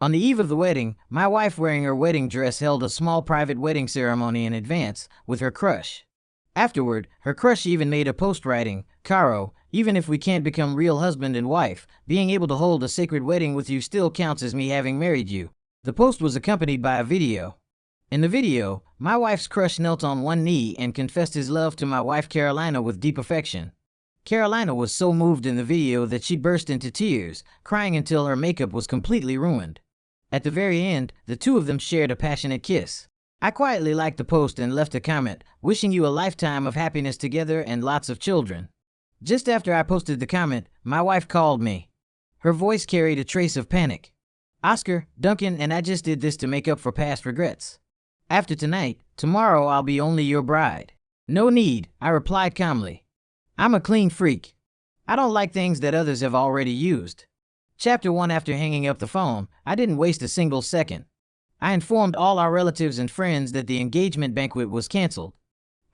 On the eve of the wedding, my wife, wearing her wedding dress, held a small private wedding ceremony in advance with her crush. Afterward, her crush even made a post writing, "Caro, even if we can't become real husband and wife, being able to hold a sacred wedding with you still counts as me having married you." The post was accompanied by a video. In the video, my wife's crush knelt on one knee and confessed his love to my wife Carolina with deep affection. Carolina was so moved in the video that she burst into tears, crying until her makeup was completely ruined. At the very end, the two of them shared a passionate kiss. I quietly liked the post and left a comment, wishing you a lifetime of happiness together and lots of children. Just after I posted the comment, my wife called me. Her voice carried a trace of panic. "Oscar, Duncan and I just did this to make up for past regrets. After tonight, tomorrow I'll be only your bride." "No need," I replied calmly. "I'm a clean freak. I don't like things that others have already used." Chapter 1. After hanging up the phone, I didn't waste a single second. I informed all our relatives and friends that the engagement banquet was canceled.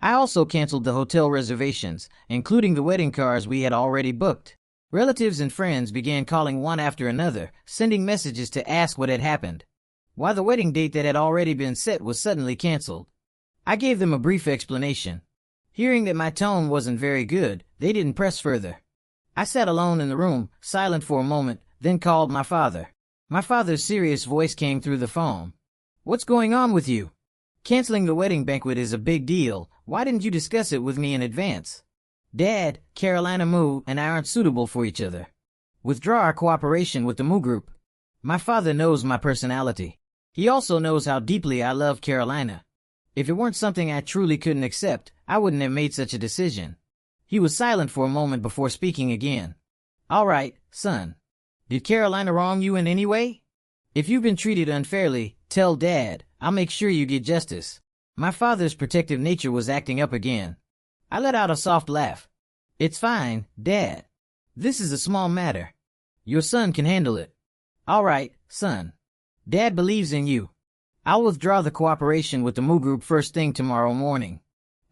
I also canceled the hotel reservations, including the wedding cars we had already booked. Relatives and friends began calling one after another, sending messages to ask what had happened, why the wedding date that had already been set was suddenly canceled. I gave them a brief explanation. Hearing that my tone wasn't very good, they didn't press further. I sat alone in the room, silent for a moment, then called my father. My father's serious voice came through the phone. "What's going on with you? Canceling the wedding banquet is a big deal. Why didn't you discuss it with me in advance?" "Dad, Carolina Moo and I aren't suitable for each other. Withdraw our cooperation with the Moo group." My father knows my personality. He also knows how deeply I love Carolina. If it weren't something I truly couldn't accept, I wouldn't have made such a decision. He was silent for a moment before speaking again. "All right, son. Did Carolina wrong you in any way? If you've been treated unfairly, tell Dad. I'll make sure you get justice." My father's protective nature was acting up again. I let out a soft laugh. "It's fine, Dad. This is a small matter. Your son can handle it." "All right, son. Dad believes in you. I'll withdraw the cooperation with the Moo group first thing tomorrow morning."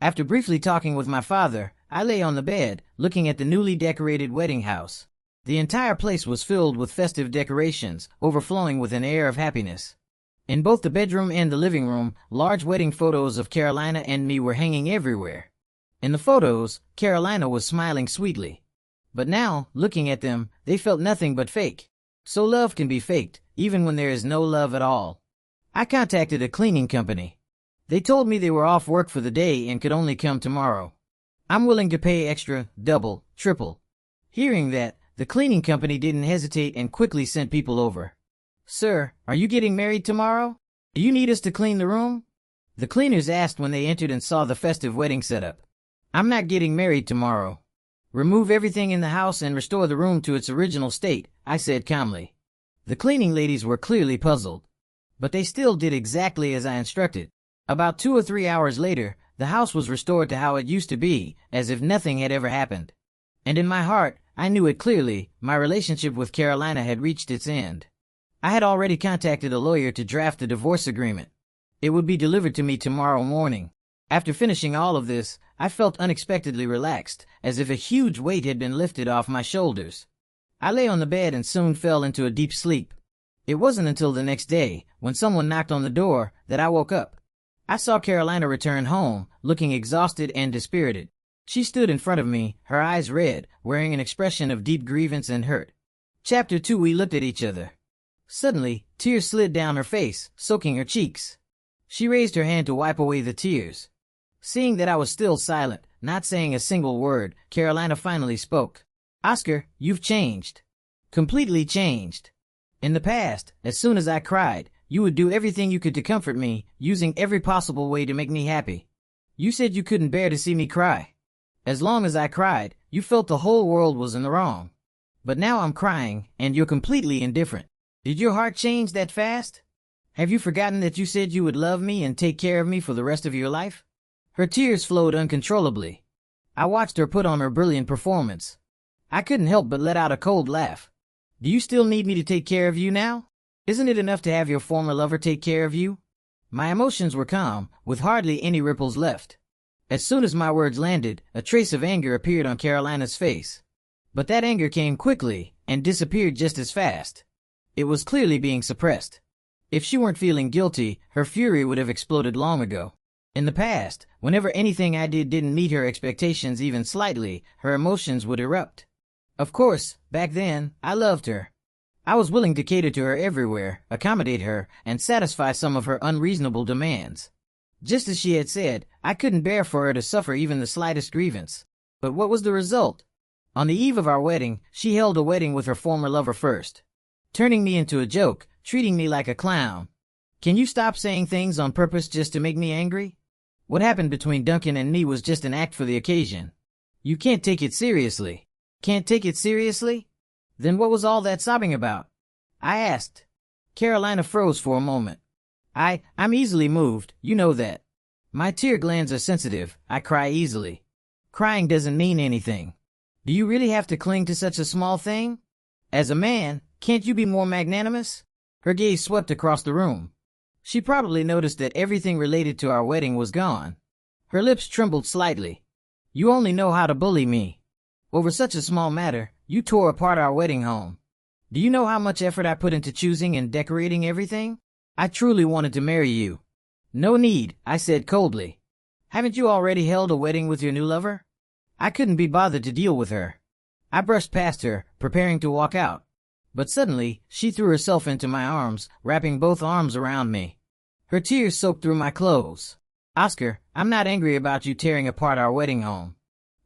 After briefly talking with my father, I lay on the bed, looking at the newly decorated wedding house. The entire place was filled with festive decorations, overflowing with an air of happiness. In both the bedroom and the living room, large wedding photos of Carolina and me were hanging everywhere. In the photos, Carolina was smiling sweetly. But now, looking at them, they felt nothing but fake. So love can be faked, even when there is no love at all. I contacted a cleaning company. They told me they were off work for the day and could only come tomorrow. "I'm willing to pay extra, double, triple." Hearing that, the cleaning company didn't hesitate and quickly sent people over. "Sir, are you getting married tomorrow? Do you need us to clean the room?" The cleaners asked when they entered and saw the festive wedding setup. "I'm not getting married tomorrow. Remove everything in the house and restore the room to its original state," I said calmly. The cleaning ladies were clearly puzzled, but they still did exactly as I instructed. About 2 or 3 hours later, the house was restored to how it used to be, as if nothing had ever happened. And in my heart, I knew it clearly, my relationship with Carolina had reached its end. I had already contacted a lawyer to draft the divorce agreement. It would be delivered to me tomorrow morning. After finishing all of this, I felt unexpectedly relaxed, as if a huge weight had been lifted off my shoulders. I lay on the bed and soon fell into a deep sleep. It wasn't until the next day, when someone knocked on the door, that I woke up. I saw Carolina return home, looking exhausted and dispirited. She stood in front of me, her eyes red, wearing an expression of deep grievance and hurt. Chapter 2. We looked at each other. Suddenly, tears slid down her face, soaking her cheeks. She raised her hand to wipe away the tears. Seeing that I was still silent, not saying a single word, Carolina finally spoke. "Oscar, you've changed. Completely changed. In the past, as soon as I cried, you would do everything you could to comfort me, using every possible way to make me happy. You said you couldn't bear to see me cry. As long as I cried, you felt the whole world was in the wrong. But now I'm crying, and you're completely indifferent. Did your heart change that fast? Have you forgotten that you said you would love me and take care of me for the rest of your life?" Her tears flowed uncontrollably. I watched her put on her brilliant performance. I couldn't help but let out a cold laugh. "Do you still need me to take care of you now? Isn't it enough to have your former lover take care of you?" My emotions were calm, with hardly any ripples left. As soon as my words landed, a trace of anger appeared on Carolina's face. But that anger came quickly, and disappeared just as fast. It was clearly being suppressed. If she weren't feeling guilty, her fury would have exploded long ago. In the past, whenever anything I did didn't meet her expectations even slightly, her emotions would erupt. Of course, back then, I loved her. I was willing to cater to her everywhere, accommodate her, and satisfy some of her unreasonable demands. Just as she had said, I couldn't bear for her to suffer even the slightest grievance. But what was the result? On the eve of our wedding, she held a wedding with her former lover first, turning me into a joke, treating me like a clown. Can you stop saying things on purpose just to make me angry? What happened between Duncan and me was just an act for the occasion. You can't take it seriously. Can't take it seriously? Then what was all that sobbing about? I asked. Carolina froze for a moment. I'm easily moved, you know that. My tear glands are sensitive, I cry easily. Crying doesn't mean anything. Do you really have to cling to such a small thing? As a man, can't you be more magnanimous? Her gaze swept across the room. She probably noticed that everything related to our wedding was gone. Her lips trembled slightly. You only know how to bully me. Over such a small matter, you tore apart our wedding home. Do you know how much effort I put into choosing and decorating everything? I truly wanted to marry you. No need, I said coldly. Haven't you already held a wedding with your new lover? I couldn't be bothered to deal with her. I brushed past her, preparing to walk out. But suddenly, she threw herself into my arms, wrapping both arms around me. Her tears soaked through my clothes. Oscar, I'm not angry about you tearing apart our wedding home.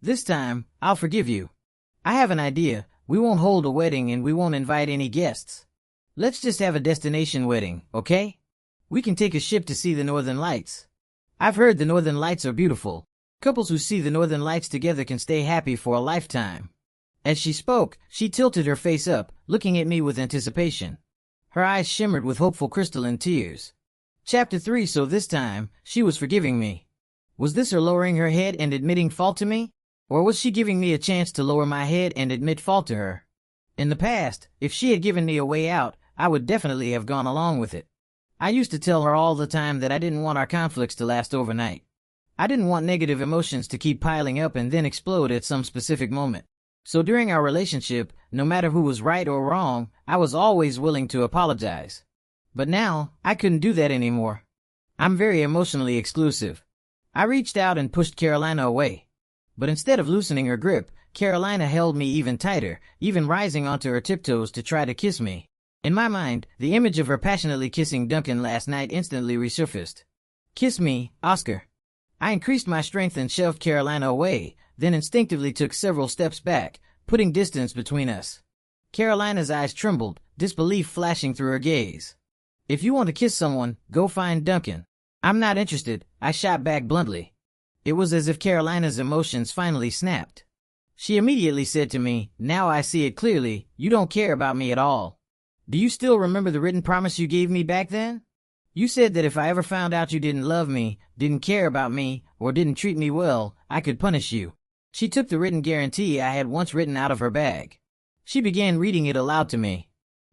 This time, I'll forgive you. I have an idea. We won't hold a wedding and we won't invite any guests. Let's just have a destination wedding, okay? We can take a ship to see the Northern Lights. I've heard the Northern Lights are beautiful. Couples who see the Northern Lights together can stay happy for a lifetime. As she spoke, she tilted her face up, looking at me with anticipation. Her eyes shimmered with hopeful crystalline tears. Chapter 3. So this time, she was forgiving me. Was this her lowering her head and admitting fault to me? Or was she giving me a chance to lower my head and admit fault to her? In the past, if she had given me a way out, I would definitely have gone along with it. I used to tell her all the time that I didn't want our conflicts to last overnight. I didn't want negative emotions to keep piling up and then explode at some specific moment. So during our relationship, no matter who was right or wrong, I was always willing to apologize. But now, I couldn't do that anymore. I'm very emotionally exclusive. I reached out and pushed Carolina away. But instead of loosening her grip, Carolina held me even tighter, even rising onto her tiptoes to try to kiss me. In my mind, the image of her passionately kissing Duncan last night instantly resurfaced. Kiss me, Oscar. I increased my strength and shoved Carolina away, then instinctively took several steps back, putting distance between us. Carolina's eyes trembled, disbelief flashing through her gaze. If you want to kiss someone, go find Duncan. I'm not interested, I shot back bluntly. It was as if Carolina's emotions finally snapped. She immediately said to me, now I see it clearly, you don't care about me at all. Do you still remember the written promise you gave me back then? You said that if I ever found out you didn't love me, didn't care about me, or didn't treat me well, I could punish you. She took the written guarantee I had once written out of her bag. She began reading it aloud to me.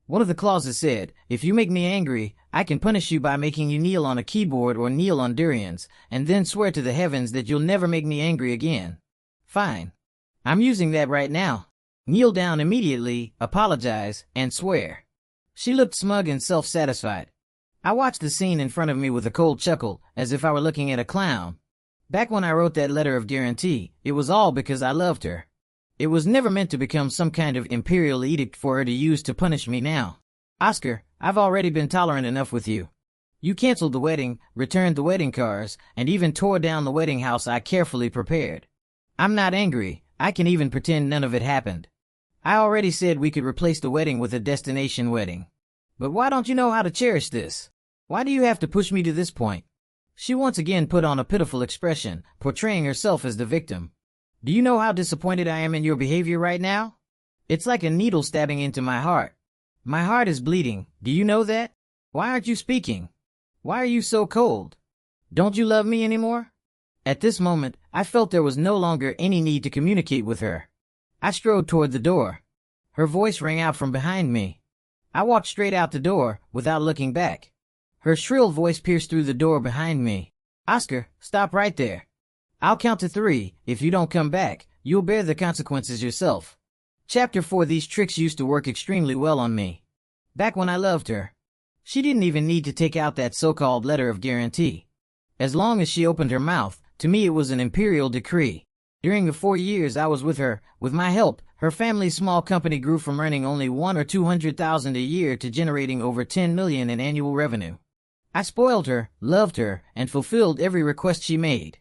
One of the clauses said, if you make me angry, I can punish you by making you kneel on a keyboard or kneel on durians, and then swear to the heavens that you'll never make me angry again. Fine. I'm using that right now. Kneel down immediately, apologize, and swear. She looked smug and self-satisfied. I watched the scene in front of me with a cold chuckle, as if I were looking at a clown. Back when I wrote that letter of guarantee, it was all because I loved her. It was never meant to become some kind of imperial edict for her to use to punish me now. Oscar, I've already been tolerant enough with you. You canceled the wedding, returned the wedding cars, and even tore down the wedding house I carefully prepared. I'm not angry. I can even pretend none of it happened. I already said we could replace the wedding with a destination wedding. But why don't you know how to cherish this? Why do you have to push me to this point? She once again put on a pitiful expression, portraying herself as the victim. Do you know how disappointed I am in your behavior right now? It's like a needle stabbing into my heart. My heart is bleeding. Do you know that? Why aren't you speaking? Why are you so cold? Don't you love me anymore? At this moment, I felt there was no longer any need to communicate with her. I strode toward the door. Her voice rang out from behind me. I walked straight out the door, without looking back. Her shrill voice pierced through the door behind me. Oscar, stop right there. I'll count to 3. If you don't come back, you'll bear the consequences yourself. Chapter 4. These tricks used to work extremely well on me. Back when I loved her. She didn't even need to take out that so-called letter of guarantee. As long as she opened her mouth, to me it was an imperial decree. During the 4 years I was with her, with my help, her family's small company grew from earning only $100,000 or $200,000 a year to generating over $10 million in annual revenue. I spoiled her, loved her, and fulfilled every request she made.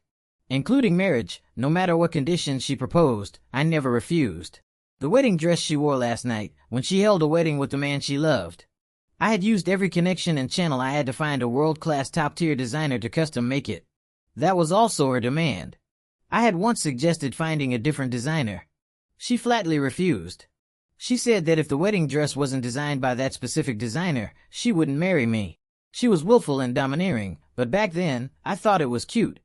Including marriage, no matter what conditions she proposed, I never refused. The wedding dress she wore last night, when she held a wedding with the man she loved. I had used every connection and channel I had to find a world-class top-tier designer to custom make it. That was also her demand. I had once suggested finding a different designer. She flatly refused. She said that if the wedding dress wasn't designed by that specific designer, she wouldn't marry me. She was willful and domineering, but back then, I thought it was cute.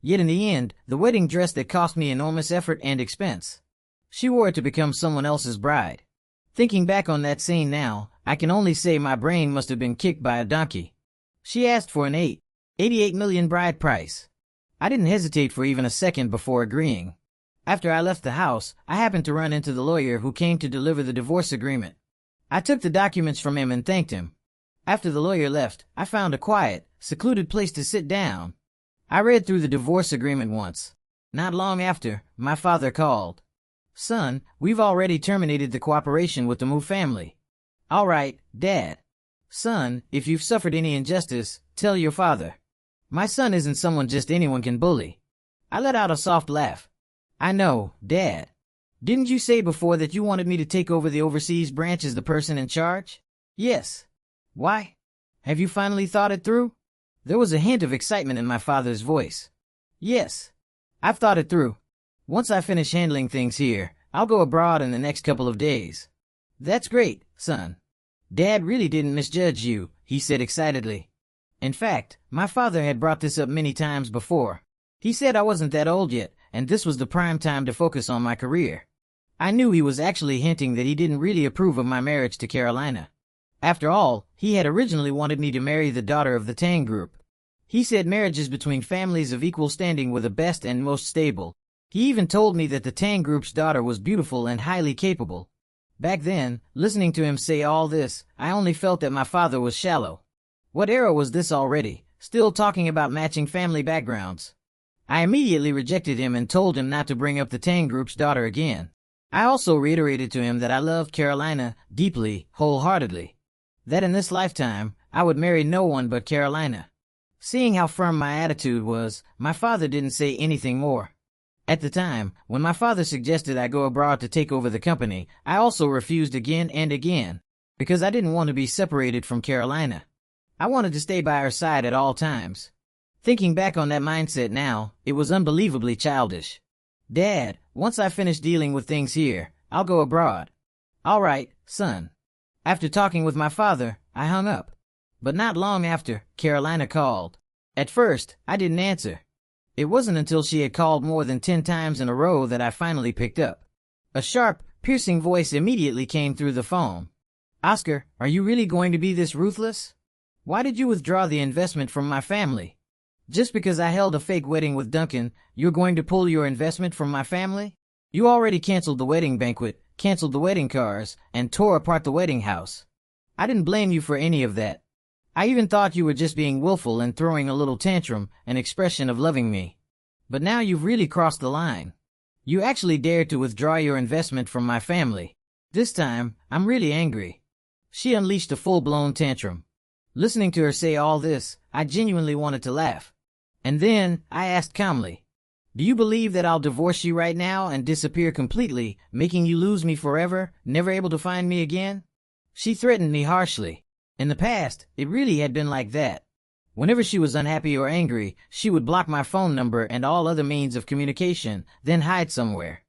Yet in the end, the wedding dress that cost me enormous effort and expense. She wore it to become someone else's bride. Thinking back on that scene now, I can only say my brain must have been kicked by a donkey. She asked for an $88 million bride price. I didn't hesitate for even a second before agreeing. After I left the house, I happened to run into the lawyer who came to deliver the divorce agreement. I took the documents from him and thanked him. After the lawyer left, I found a quiet, secluded place to sit down. I read through the divorce agreement once. Not long after, my father called. "Son, we've already terminated the cooperation with the Mu family." "All right, Dad." "Son, if you've suffered any injustice, tell your father." My son isn't someone just anyone can bully. I let out a soft laugh. "I know, Dad. Didn't you say before that you wanted me to take over the overseas branch as the person in charge?" "Yes." "Why? Have you finally thought it through?" There was a hint of excitement in my father's voice. "Yes. I've thought it through. Once I finish handling things here, I'll go abroad in the next couple of days." "That's great, son. Dad really didn't misjudge you," he said excitedly. In fact, my father had brought this up many times before. He said I wasn't that old yet, and this was the prime time to focus on my career. I knew he was actually hinting that he didn't really approve of my marriage to Carolina. After all, he had originally wanted me to marry the daughter of the Tang group. He said marriages between families of equal standing were the best and most stable. He even told me that the Tang group's daughter was beautiful and highly capable. Back then, listening to him say all this, I only felt that my father was shallow. What era was this already, still talking about matching family backgrounds? I immediately rejected him and told him not to bring up the Tang group's daughter again. I also reiterated to him that I loved Carolina deeply, wholeheartedly. That in this lifetime, I would marry no one but Carolina. Seeing how firm my attitude was, my father didn't say anything more. At the time, when my father suggested I go abroad to take over the company, I also refused again and again, because I didn't want to be separated from Carolina. I wanted to stay by her side at all times. Thinking back on that mindset now, it was unbelievably childish. "Dad, once I finish dealing with things here, I'll go abroad." "All right, son." After talking with my father, I hung up. But not long after, Carolina called. At first, I didn't answer. It wasn't until she had called more than 10 times in a row that I finally picked up. A sharp, piercing voice immediately came through the phone. "Oscar, are you really going to be this ruthless? Why did you withdraw the investment from my family? Just because I held a fake wedding with Duncan, you're going to pull your investment from my family? You already canceled the wedding banquet, canceled the wedding cars, and tore apart the wedding house. I didn't blame you for any of that. I even thought you were just being willful and throwing a little tantrum, an expression of loving me. But now you've really crossed the line. You actually dared to withdraw your investment from my family. This time, I'm really angry." She unleashed a full-blown tantrum. Listening to her say all this, I genuinely wanted to laugh. And then, I asked calmly, "Do you believe that I'll divorce you right now and disappear completely, making you lose me forever, never able to find me again?" She threatened me harshly. In the past, it really had been like that. Whenever she was unhappy or angry, she would block my phone number and all other means of communication, then hide somewhere.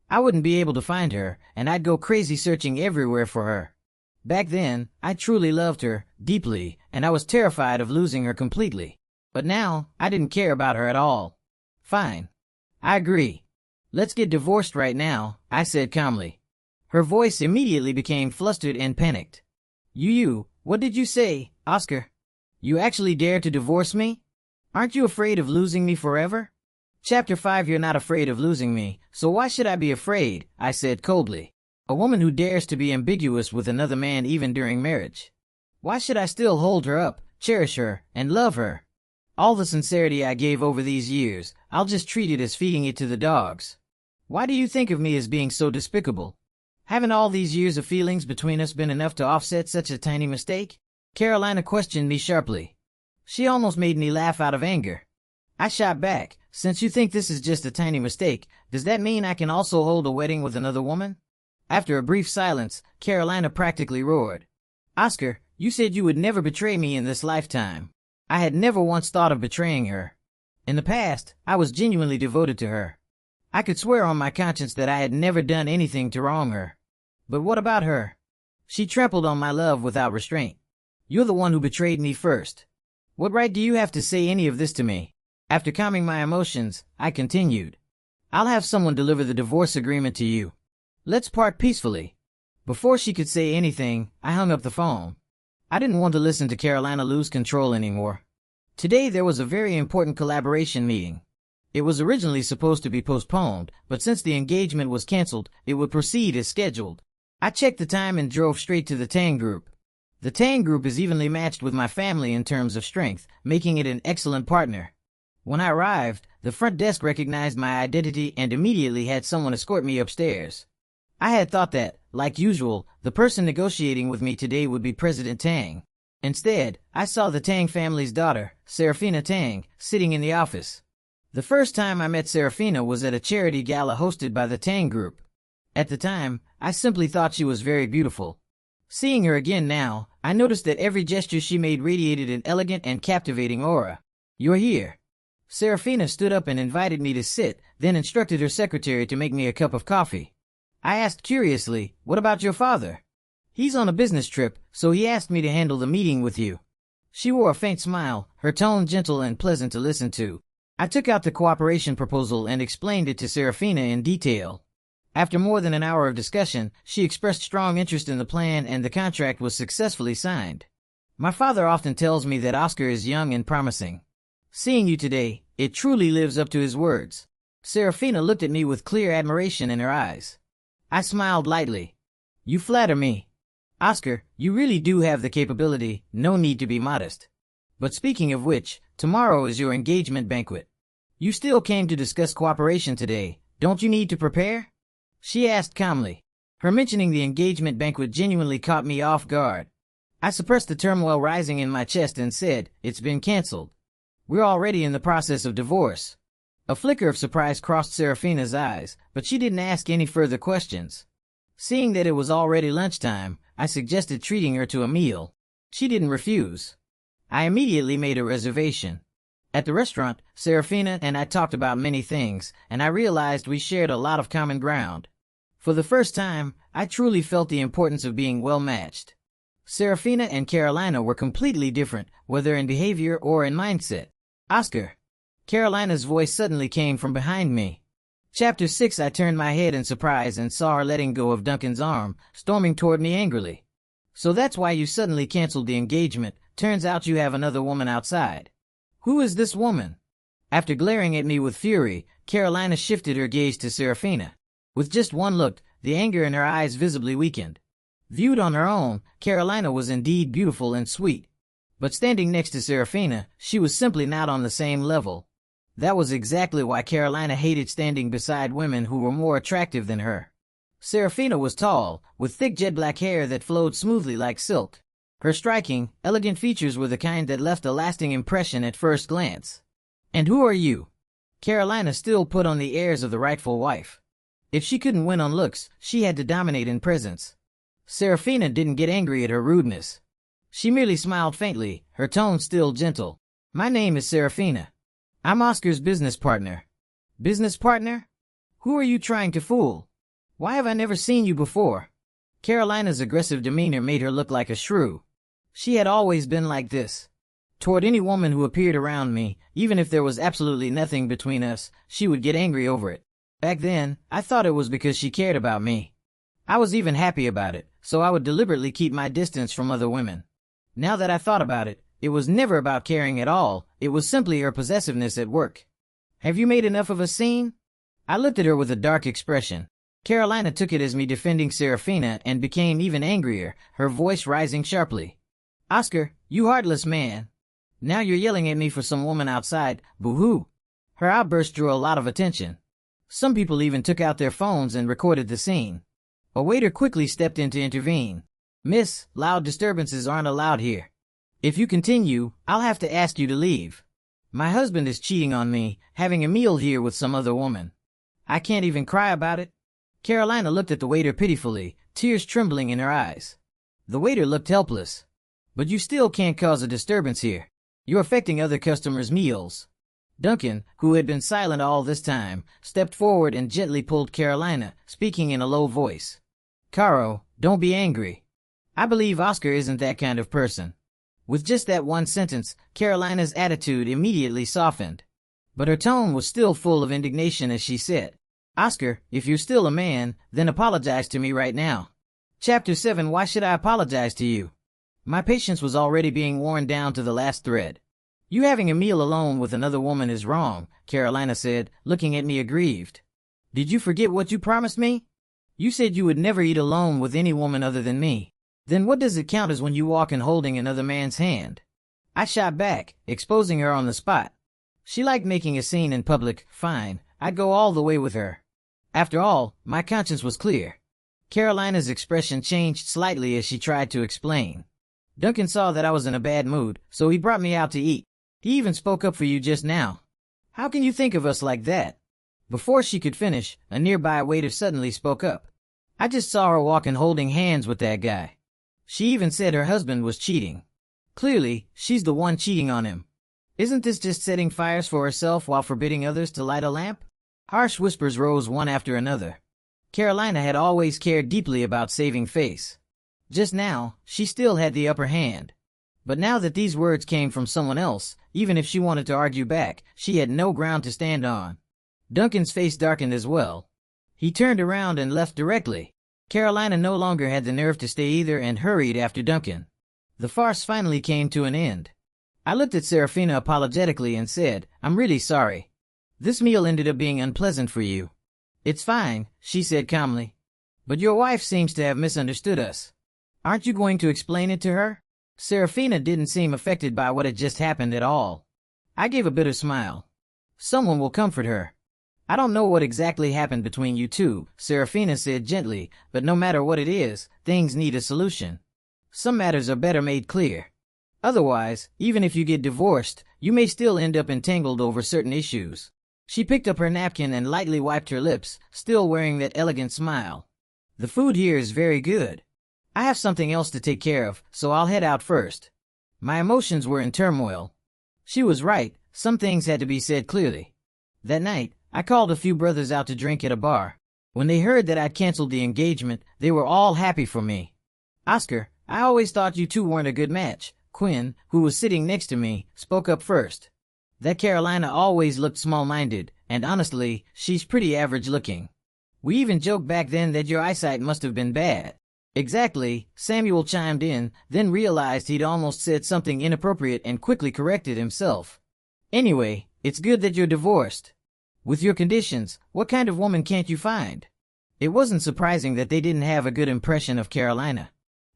I wouldn't be able to find her, and I'd go crazy searching everywhere for her. Back then, I truly loved her, deeply, and I was terrified of losing her completely. But now, I didn't care about her at all. "Fine. I agree. Let's get divorced right now," I said calmly. Her voice immediately became flustered and panicked. What did you say, Oscar? You actually dare to divorce me? Aren't you afraid of losing me forever?" Chapter 5. You're not afraid of losing me, so why should I be afraid? I said coldly. A woman who dares to be ambiguous with another man even during marriage. Why should I still hold her up, cherish her, and love her? All the sincerity I gave over these years, I'll just treat it as feeding it to the dogs. Why do you think of me as being so despicable? Haven't all these years of feelings between us been enough to offset such a tiny mistake? Carolina questioned me sharply. She almost made me laugh out of anger. I shot back, since you think this is just a tiny mistake, does that mean I can also hold a wedding with another woman? After a brief silence, Carolina practically roared. Oscar, you said you would never betray me in this lifetime. I had never once thought of betraying her. In the past, I was genuinely devoted to her. I could swear on my conscience that I had never done anything to wrong her. But what about her? She trampled on my love without restraint. You're the one who betrayed me first. What right do you have to say any of this to me? After calming my emotions, I continued. I'll have someone deliver the divorce agreement to you. Let's part peacefully. Before she could say anything, I hung up the phone. I didn't want to listen to Carolina lose control anymore. Today there was a very important collaboration meeting. It was originally supposed to be postponed, but since the engagement was canceled, it would proceed as scheduled. I checked the time and drove straight to the Tang Group. The Tang Group is evenly matched with my family in terms of strength, making it an excellent partner. When I arrived, the front desk recognized my identity and immediately had someone escort me upstairs. I had thought that, like usual, the person negotiating with me today would be President Tang. Instead, I saw the Tang family's daughter, Serafina Tang, sitting in the office. The first time I met Serafina was at a charity gala hosted by the Tang Group. At the time, I simply thought she was very beautiful. Seeing her again now, I noticed that every gesture she made radiated an elegant and captivating aura. You're here. Serafina stood up and invited me to sit, then instructed her secretary to make me a cup of coffee. I asked curiously, what about your father? He's on a business trip, so he asked me to handle the meeting with you. She wore a faint smile, her tone gentle and pleasant to listen to. I took out the cooperation proposal and explained it to Serafina in detail. After more than an hour of discussion, she expressed strong interest in the plan and the contract was successfully signed. My father often tells me that Oscar is young and promising. Seeing you today, it truly lives up to his words. Serafina looked at me with clear admiration in her eyes. I smiled lightly. You flatter me. Oscar, you really do have the capability, no need to be modest. But speaking of which, tomorrow is your engagement banquet. You still came to discuss cooperation today, don't you need to prepare? She asked calmly. Her mentioning the engagement banquet genuinely caught me off guard. I suppressed the turmoil rising in my chest and said, it's been canceled. We're already in the process of divorce. A flicker of surprise crossed Serafina's eyes, but she didn't ask any further questions. Seeing that it was already lunchtime, I suggested treating her to a meal. She didn't refuse. I immediately made a reservation. At the restaurant, Serafina and I talked about many things, and I realized we shared a lot of common ground. For the first time, I truly felt the importance of being well matched. Serafina and Carolina were completely different, whether in behavior or in mindset. Oscar. Carolina's voice suddenly came from behind me. Chapter 6. I turned my head in surprise and saw her letting go of Duncan's arm, storming toward me angrily. So that's why you suddenly canceled the engagement. Turns out you have another woman outside. Who is this woman? After glaring at me with fury, Carolina shifted her gaze to Serafina. With just one look, the anger in her eyes visibly weakened. Viewed on her own, Carolina was indeed beautiful and sweet. But standing next to Serafina, she was simply not on the same level. That was exactly why Carolina hated standing beside women who were more attractive than her. Serafina was tall, with thick jet black hair that flowed smoothly like silk. Her striking, elegant features were the kind that left a lasting impression at first glance. And who are you? Carolina still put on the airs of the rightful wife. If she couldn't win on looks, she had to dominate in presence. Serafina didn't get angry at her rudeness. She merely smiled faintly, her tone still gentle. My name is Serafina. I'm Oscar's business partner. Business partner? Who are you trying to fool? Why have I never seen you before? Carolina's aggressive demeanor made her look like a shrew. She had always been like this. Toward any woman who appeared around me, even if there was absolutely nothing between us, she would get angry over it. Back then, I thought it was because she cared about me. I was even happy about it, so I would deliberately keep my distance from other women. Now that I thought about it, it was never about caring at all, it was simply her possessiveness at work. Have you made enough of a scene? I looked at her with a dark expression. Carolina took it as me defending Serafina and became even angrier, her voice rising sharply. Oscar, you heartless man. Now you're yelling at me for some woman outside, boo-hoo. Her outburst drew a lot of attention. Some people even took out their phones and recorded the scene. A waiter quickly stepped in to intervene. Miss, loud disturbances aren't allowed here. If you continue, I'll have to ask you to leave. My husband is cheating on me, having a meal here with some other woman. I can't even cry about it. Carolina looked at the waiter pitifully, tears trembling in her eyes. The waiter looked helpless. But you still can't cause a disturbance here. You're affecting other customers' meals. Duncan, who had been silent all this time, stepped forward and gently pulled Carolina, speaking in a low voice. Caro, don't be angry. I believe Oscar isn't that kind of person. With just that one sentence, Carolina's attitude immediately softened. But her tone was still full of indignation as she said, Oscar, if you're still a man, then apologize to me right now. Chapter 7 Why should I apologize to you? My patience was already being worn down to the last thread. You having a meal alone with another woman is wrong, Carolina said, looking at me aggrieved. Did you forget what you promised me? You said you would never eat alone with any woman other than me. Then what does it count as when you walk in holding another man's hand? I shot back, exposing her on the spot. She liked making a scene in public, fine, I'd go all the way with her. After all, my conscience was clear. Carolina's expression changed slightly as she tried to explain. Duncan saw that I was in a bad mood, so he brought me out to eat. He even spoke up for you just now. How can you think of us like that? Before she could finish, a nearby waiter suddenly spoke up. I just saw her walking holding hands with that guy. She even said her husband was cheating. Clearly, she's the one cheating on him. Isn't this just setting fires for herself while forbidding others to light a lamp? Harsh whispers rose one after another. Carolina had always cared deeply about saving face. Just now, she still had the upper hand. But now that these words came from someone else, even if she wanted to argue back, she had no ground to stand on. Duncan's face darkened as well. He turned around and left directly. Carolina no longer had the nerve to stay either and hurried after Duncan. The farce finally came to an end. I looked at Serafina apologetically and said, I'm really sorry. This meal ended up being unpleasant for you. It's fine, she said calmly. But your wife seems to have misunderstood us. Aren't you going to explain it to her? Serafina didn't seem affected by what had just happened at all. I gave a bitter smile. Someone will comfort her. I don't know what exactly happened between you two, Serafina said gently, but no matter what it is, things need a solution. Some matters are better made clear. Otherwise, even if you get divorced, you may still end up entangled over certain issues. She picked up her napkin and lightly wiped her lips, still wearing that elegant smile. The food here is very good. I have something else to take care of, so I'll head out first. My emotions were in turmoil. She was right, some things had to be said clearly. That night, I called a few brothers out to drink at a bar. When they heard that I'd canceled the engagement, they were all happy for me. Oscar, I always thought you two weren't a good match. Quinn, who was sitting next to me, spoke up first. That Carolina always looked small-minded, and honestly, she's pretty average looking. We even joked back then that your eyesight must have been bad. Exactly, Samuel chimed in, then realized he'd almost said something inappropriate and quickly corrected himself. Anyway, it's good that you're divorced. With your conditions, what kind of woman can't you find? It wasn't surprising that they didn't have a good impression of Carolina.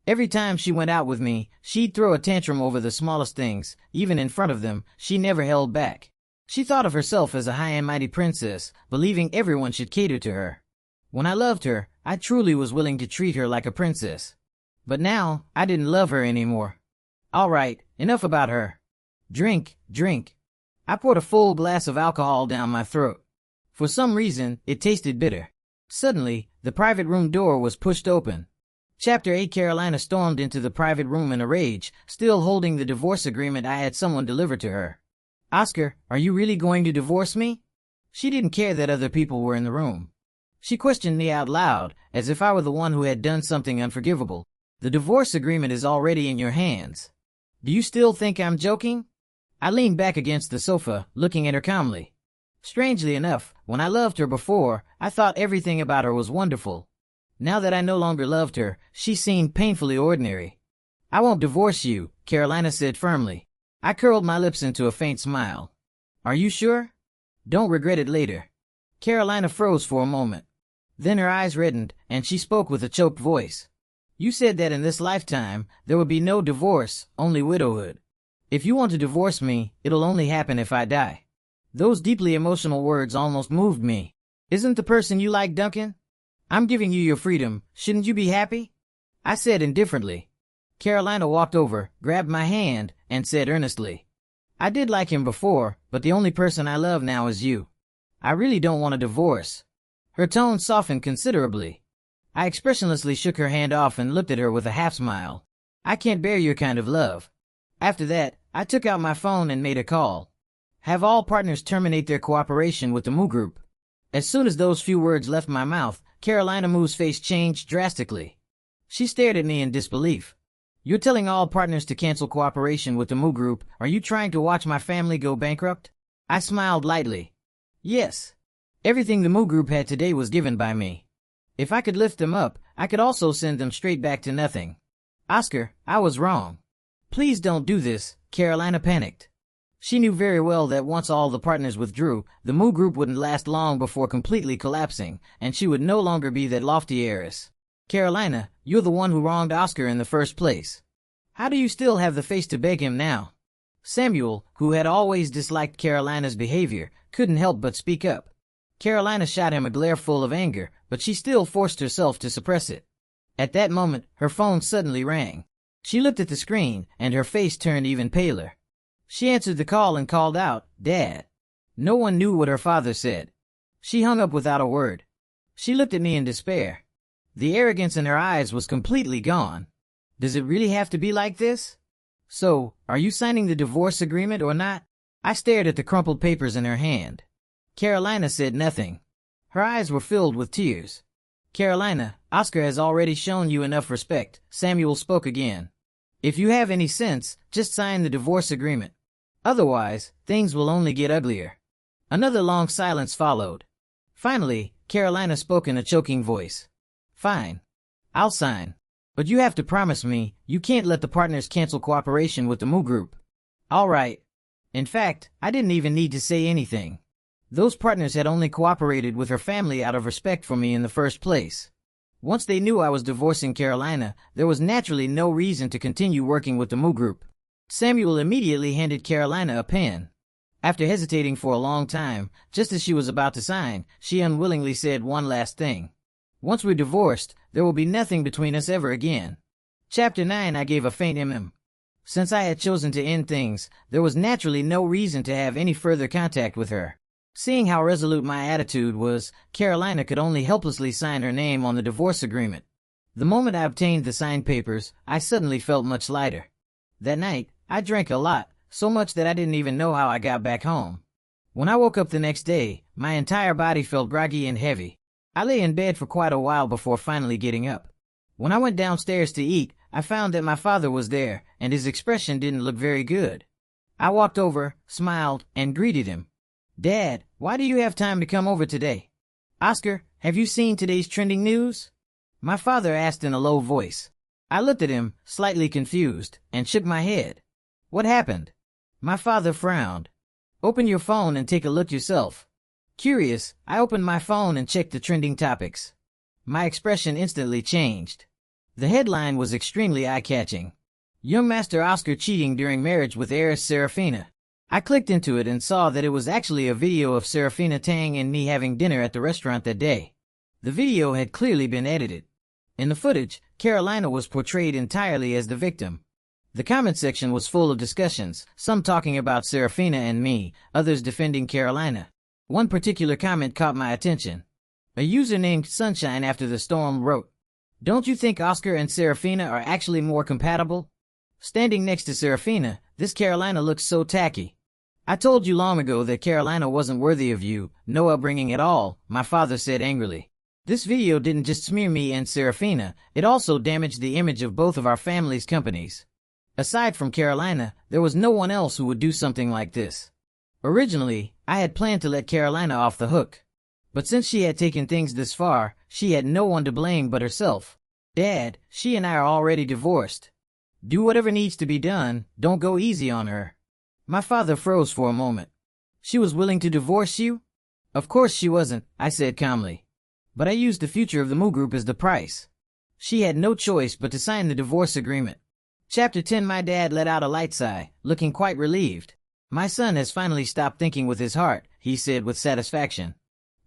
Every time she went out with me, she'd throw a tantrum over the smallest things, even in front of them, she never held back. She thought of herself as a high and mighty princess, believing everyone should cater to her. When I loved her, I truly was willing to treat her like a princess. But now, I didn't love her anymore. All right, enough about her. Drink, drink. I poured a full glass of alcohol down my throat. For some reason, it tasted bitter. Suddenly, the private room door was pushed open. Chapter 8 Carolina stormed into the private room in a rage, still holding the divorce agreement I had someone deliver to her. Oscar, are you really going to divorce me? She didn't care that other people were in the room. She questioned me out loud, as if I were the one who had done something unforgivable. The divorce agreement is already in your hands. Do you still think I'm joking? I leaned back against the sofa, looking at her calmly. Strangely enough, when I loved her before, I thought everything about her was wonderful. Now that I no longer loved her, she seemed painfully ordinary. I won't divorce you, Carolina said firmly. I curled my lips into a faint smile. Are you sure? Don't regret it later. Carolina froze for a moment. Then her eyes reddened, and she spoke with a choked voice. You said that in this lifetime, there would be no divorce, only widowhood. If you want to divorce me, it'll only happen if I die. Those deeply emotional words almost moved me. Isn't the person you like Duncan? I'm giving you your freedom, shouldn't you be happy? I said indifferently. Carolina walked over, grabbed my hand, and said earnestly, I did like him before, but the only person I love now is you. I really don't want a divorce. Her tone softened considerably. I expressionlessly shook her hand off and looked at her with a half smile. I can't bear your kind of love. After that, I took out my phone and made a call. Have all partners terminate their cooperation with the Moo Group. As soon as those few words left my mouth, Carolina Moo's face changed drastically. She stared at me in disbelief. You're telling all partners to cancel cooperation with the Moo Group? Are you trying to watch my family go bankrupt? I smiled lightly. Yes. Everything the Moo Group had today was given by me. If I could lift them up, I could also send them straight back to nothing. Oscar, I was wrong. Please don't do this, Carolina panicked. She knew very well that once all the partners withdrew, the Moo Group wouldn't last long before completely collapsing, and she would no longer be that lofty heiress. Carolina, you're the one who wronged Oscar in the first place. How do you still have the face to beg him now? Samuel, who had always disliked Carolina's behavior, couldn't help but speak up. Carolina shot him a glare full of anger, but she still forced herself to suppress it. At that moment, her phone suddenly rang. She looked at the screen, and her face turned even paler. She answered the call and called out, Dad. No one knew what her father said. She hung up without a word. She looked at me in despair. The arrogance in her eyes was completely gone. Does it really have to be like this? So, are you signing the divorce agreement or not? I stared at the crumpled papers in her hand. Carolina said nothing. Her eyes were filled with tears. Carolina, Oscar has already shown you enough respect, Samuel spoke again. If you have any sense, just sign the divorce agreement. Otherwise, things will only get uglier. Another long silence followed. Finally, Carolina spoke in a choking voice. Fine. I'll sign. But you have to promise me, you can't let the partners cancel cooperation with the Moo Group. All right. In fact, I didn't even need to say anything. Those partners had only cooperated with her family out of respect for me in the first place. Once they knew I was divorcing Carolina, there was naturally no reason to continue working with the Moo Group. Samuel immediately handed Carolina a pen. After hesitating for a long time, just as she was about to sign, she unwillingly said one last thing. Once we're divorced, there will be nothing between us ever again. Chapter 9. I gave a faint Since I had chosen to end things, there was naturally no reason to have any further contact with her. Seeing how resolute my attitude was, Carolina could only helplessly sign her name on the divorce agreement. The moment I obtained the signed papers, I suddenly felt much lighter. That night, I drank a lot, so much that I didn't even know how I got back home. When I woke up the next day, my entire body felt groggy and heavy. I lay in bed for quite a while before finally getting up. When I went downstairs to eat, I found that my father was there, and his expression didn't look very good. I walked over, smiled, and greeted him. Dad, why do you have time to come over today? Oscar, have you seen today's trending news? My father asked in a low voice. I looked at him, slightly confused, and shook my head. What happened? My father frowned. Open your phone and take a look yourself. Curious, I opened my phone and checked the trending topics. My expression instantly changed. The headline was extremely eye-catching. Young Master Oscar cheating during marriage with heiress Serafina. I clicked into it and saw that it was actually a video of Serafina Tang and me having dinner at the restaurant that day. The video had clearly been edited. In the footage, Carolina was portrayed entirely as the victim. The comment section was full of discussions, some talking about Serafina and me, others defending Carolina. One particular comment caught my attention. A user named Sunshine After the Storm wrote, "Don't you think Oscar and Serafina are actually more compatible? Standing next to Serafina, this Carolina looks so tacky. I told you long ago that Carolina wasn't worthy of you, no upbringing at all," my father said angrily. This video didn't just smear me and Serafina, it also damaged the image of both of our families' companies. Aside from Carolina, there was no one else who would do something like this. Originally, I had planned to let Carolina off the hook. But since she had taken things this far, she had no one to blame but herself. Dad, she and I are already divorced. Do whatever needs to be done, don't go easy on her. My father froze for a moment. She was willing to divorce you? Of course she wasn't, I said calmly. but I used the future of the Moo Group as the price. She had no choice but to sign the divorce agreement. Chapter 10. My dad let out a light sigh, looking quite relieved. My son has finally stopped thinking with his heart, he said with satisfaction.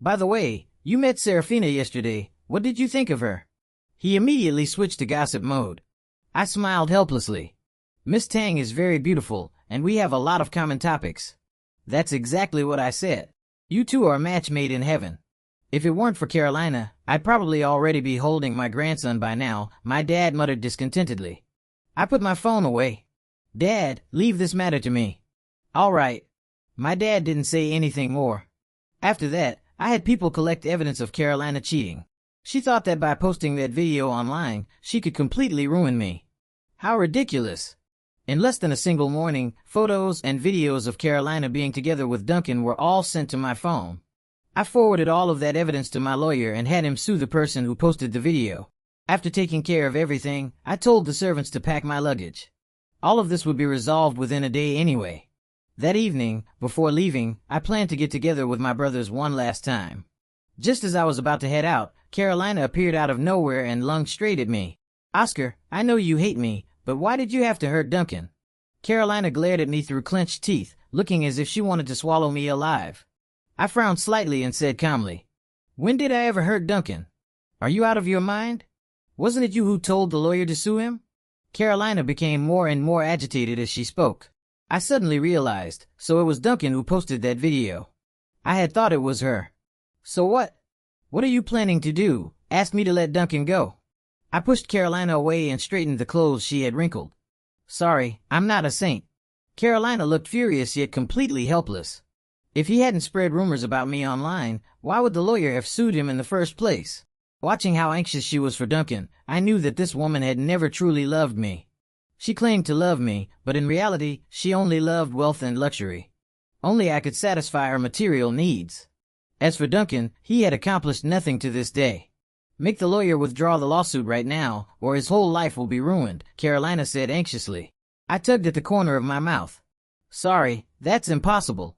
By the way, you met Serafina yesterday. What did you think of her? He immediately switched to gossip mode. I smiled helplessly. Miss Tang is very beautiful, and we have a lot of common topics. That's exactly what I said. You two are a match made in heaven. If it weren't for Carolina, I'd probably already be holding my grandson by now, my dad muttered discontentedly. I put my phone away. Dad, leave this matter to me. All right. My dad didn't say anything more. After that, I had people collect evidence of Carolina cheating. She thought that by posting that video online, she could completely ruin me. How ridiculous. In less than a single morning, photos and videos of Carolina being together with Duncan were all sent to my phone. I forwarded all of that evidence to my lawyer and had him sue the person who posted the video. After taking care of everything, I told the servants to pack my luggage. All of this would be resolved within a day anyway. That evening, before leaving, I planned to get together with my brothers one last time. Just as I was about to head out, Carolina appeared out of nowhere and lunged straight at me. Oscar, I know you hate me, but why did you have to hurt Duncan? Carolina glared at me through clenched teeth, looking as if she wanted to swallow me alive. I frowned slightly and said calmly, When did I ever hurt Duncan? Are you out of your mind? Wasn't it you who told the lawyer to sue him? Carolina became more and more agitated as she spoke. I suddenly realized, so it was Duncan who posted that video. I had thought it was her. So what? What are you planning to do? Ask me to let Duncan go. I pushed Carolina away and straightened the clothes she had wrinkled. Sorry, I'm not a saint. Carolina looked furious yet completely helpless. If he hadn't spread rumors about me online, why would the lawyer have sued him in the first place? Watching how anxious she was for Duncan, I knew that this woman had never truly loved me. She claimed to love me, but in reality, she only loved wealth and luxury. Only I could satisfy her material needs. As for Duncan, he had accomplished nothing to this day. Make the lawyer withdraw the lawsuit right now, or his whole life will be ruined, Carolina said anxiously. I tugged at the corner of my mouth. Sorry, that's impossible.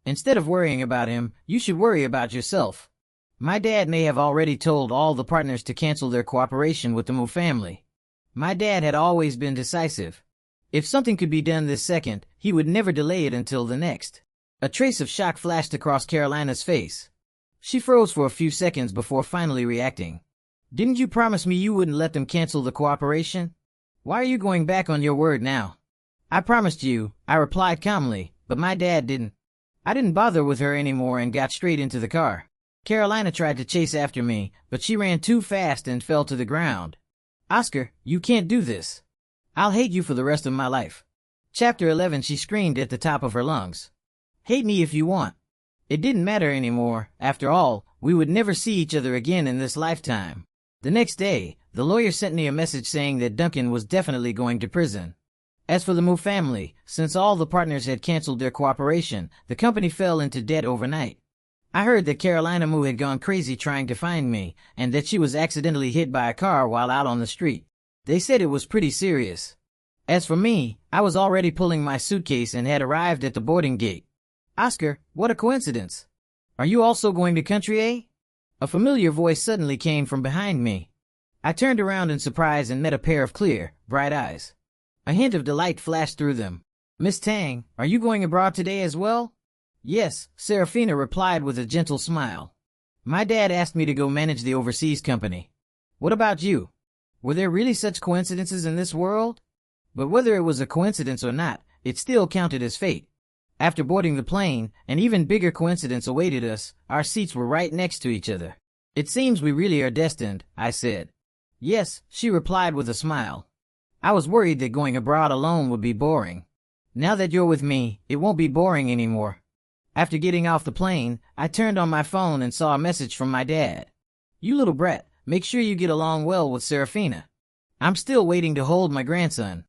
Instead of worrying about him, you should worry about yourself. My dad may have already told all the partners to cancel their cooperation with the Moo family. My dad had always been decisive. If something could be done this second, he would never delay it until the next. A trace of shock flashed across Carolina's face. She froze for a few seconds before finally reacting. Didn't you promise me you wouldn't let them cancel the cooperation? Why are you going back on your word now? I promised you, I replied calmly, but my dad didn't. I didn't bother with her anymore and got straight into the car. Carolina tried to chase after me, but she ran too fast and fell to the ground. Oscar, you can't do this. I'll hate you for the rest of my life. Chapter 11. She screamed at the top of her lungs. Hate me if you want. It didn't matter anymore. After all, we would never see each other again in this lifetime. The next day, the lawyer sent me a message saying that Duncan was definitely going to prison. As for the Moo family, since all the partners had canceled their cooperation, the company fell into debt overnight. I heard that Carolina Moo had gone crazy trying to find me, and that she was accidentally hit by a car while out on the street. They said it was pretty serious. As for me, I was already pulling my suitcase and had arrived at the boarding gate. Oscar, what a coincidence. Are you also going to Country A? A familiar voice suddenly came from behind me. I turned around in surprise and met a pair of clear, bright eyes. A hint of delight flashed through them. Miss Tang, are you going abroad today as well? Yes, Serafina replied with a gentle smile. My dad asked me to go manage the overseas company. What about you? Were there really such coincidences in this world? But whether it was a coincidence or not, it still counted as fate. After boarding the plane, an even bigger coincidence awaited us. Our seats were right next to each other. It seems we really are destined, I said. Yes, she replied with a smile. I was worried that going abroad alone would be boring. Now that you're with me, it won't be boring anymore. After getting off the plane, I turned on my phone and saw a message from my dad. You little brat, make sure you get along well with Serafina. I'm still waiting to hold my grandson.